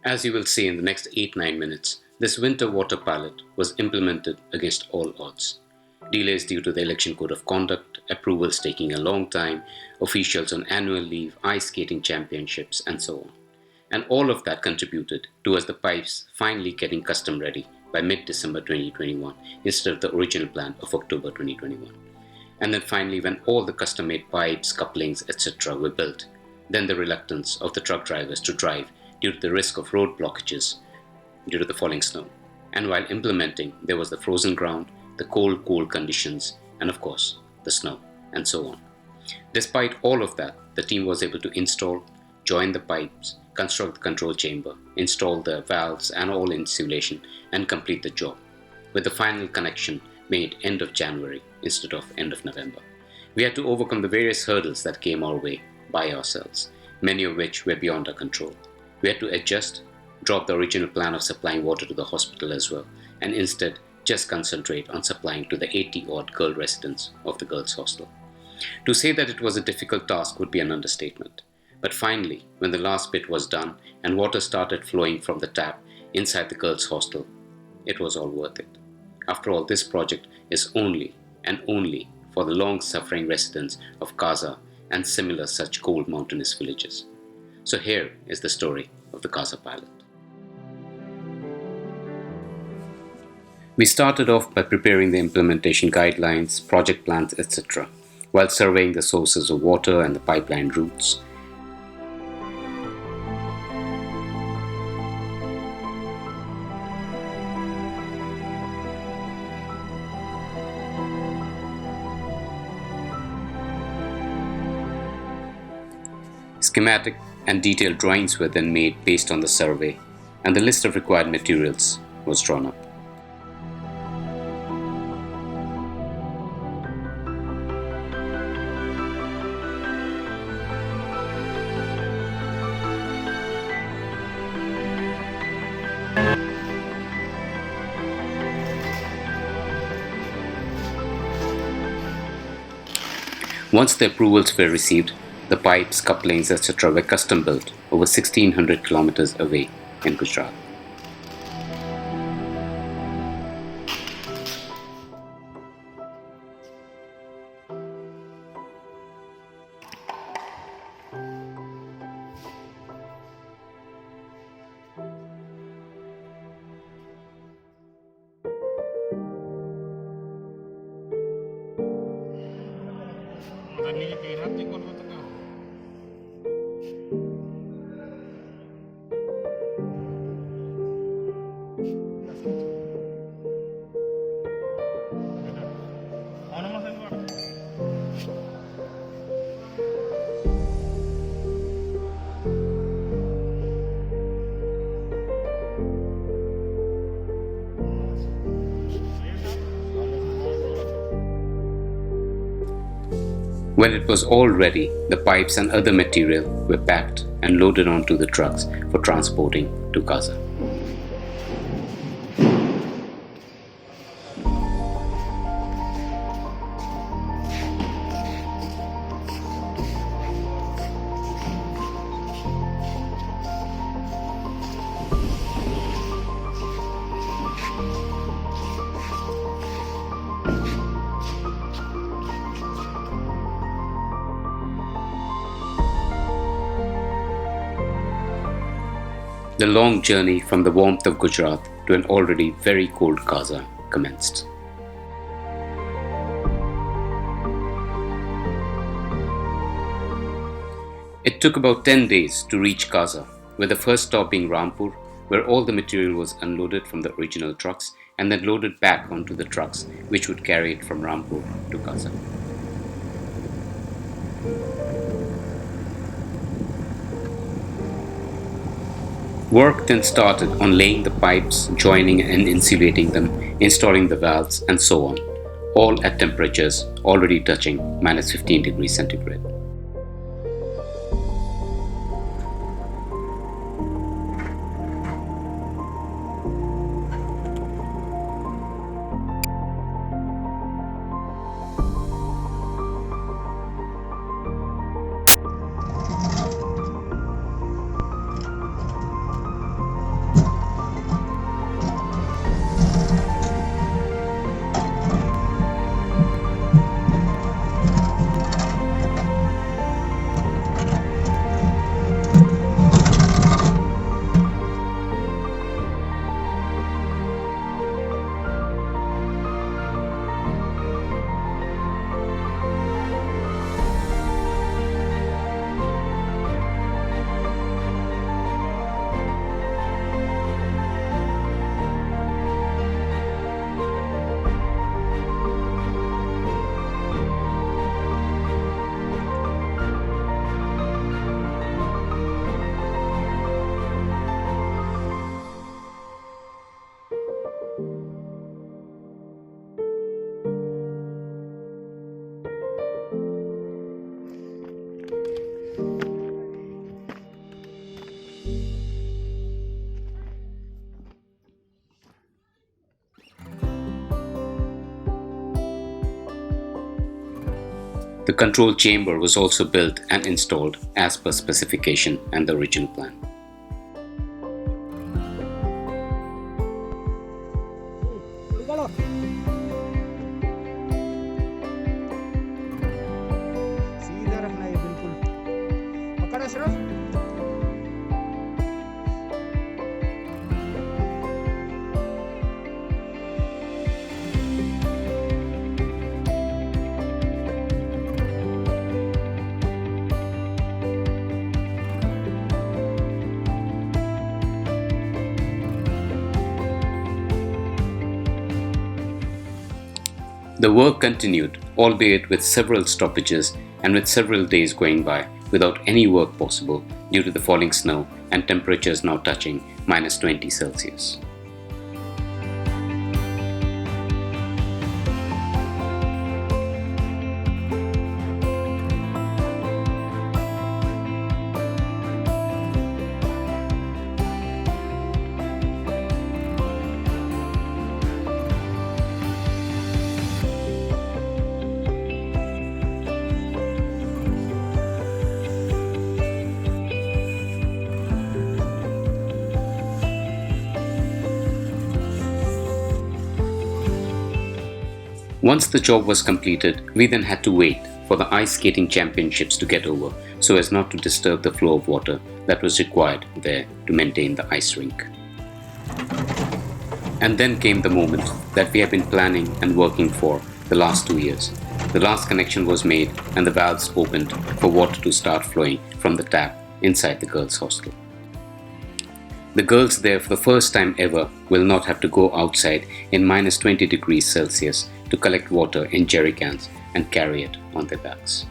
As you will see in the next 8-9 minutes, this winter water pilot was implemented against all odds. Delays due to the election code of conduct, approvals taking a long time, officials on annual leave, ice skating championships, and so on. And all of that contributed towards the pipes finally getting custom ready by mid-December 2021 instead of the original plan of October 2021. And then finally, when all the custom-made pipes, couplings, etc. were built, then the reluctance of the truck drivers to drive due to the risk of road blockages due to the falling snow. And while implementing, there was the frozen ground, the cold conditions, and of course, the snow, and so on. Despite all of that, the team was able to install, join the pipes, construct the control chamber, install the valves and all insulation, and complete the job, with the final connection made end of January instead of end of November. We had to overcome the various hurdles that came our way by ourselves, many of which were beyond our control. We had to adjust, drop the original plan of supplying water to the hospital as well, and instead just concentrate on supplying to the 80-odd girl residents of the girls' hostel. To say that it was a difficult task would be an understatement. But finally, when the last bit was done and water started flowing from the tap inside the girls' hostel, it was all worth it. After all, this project is only and only for the long-suffering residents of Kaza and similar such cold mountainous villages. So here is the story of the Kaza pilot. We started off by preparing the implementation guidelines, project plans, etc., while surveying the sources of water and the pipeline routes. Schematic and detailed drawings were then made based on the survey, and the list of required materials was drawn up. Once the approvals were received, the pipes, couplings, etc. were custom built over 1600 kilometers away in Gujarat. When it was all ready, the pipes and other material were packed and loaded onto the trucks for transporting to Kaza. The long journey from the warmth of Gujarat to an already very cold Kaza commenced. It took about 10 days to reach Kaza, with the first stop being Rampur, where all the material was unloaded from the original trucks and then loaded back onto the trucks which would carry it from Rampur to Kaza. Work then started on laying the pipes, joining and insulating them, installing the valves, and so on, all at temperatures already touching minus 15 degrees centigrade. The control chamber was also built and installed as per specification and the original plan. The work continued, albeit with several stoppages and with several days going by without any work possible due to the falling snow and temperatures now touching -20 Celsius. Once the job was completed, we then had to wait for the ice skating championships to get over so as not to disturb the flow of water that was required there to maintain the ice rink. And then came the moment that we have been planning and working for the last 2 years. The last connection was made and the valves opened for water to start flowing from the tap inside the girls' hostel. The girls there for the first time ever will not have to go outside in -20 degrees Celsius to collect water in jerry cans and carry it on their backs.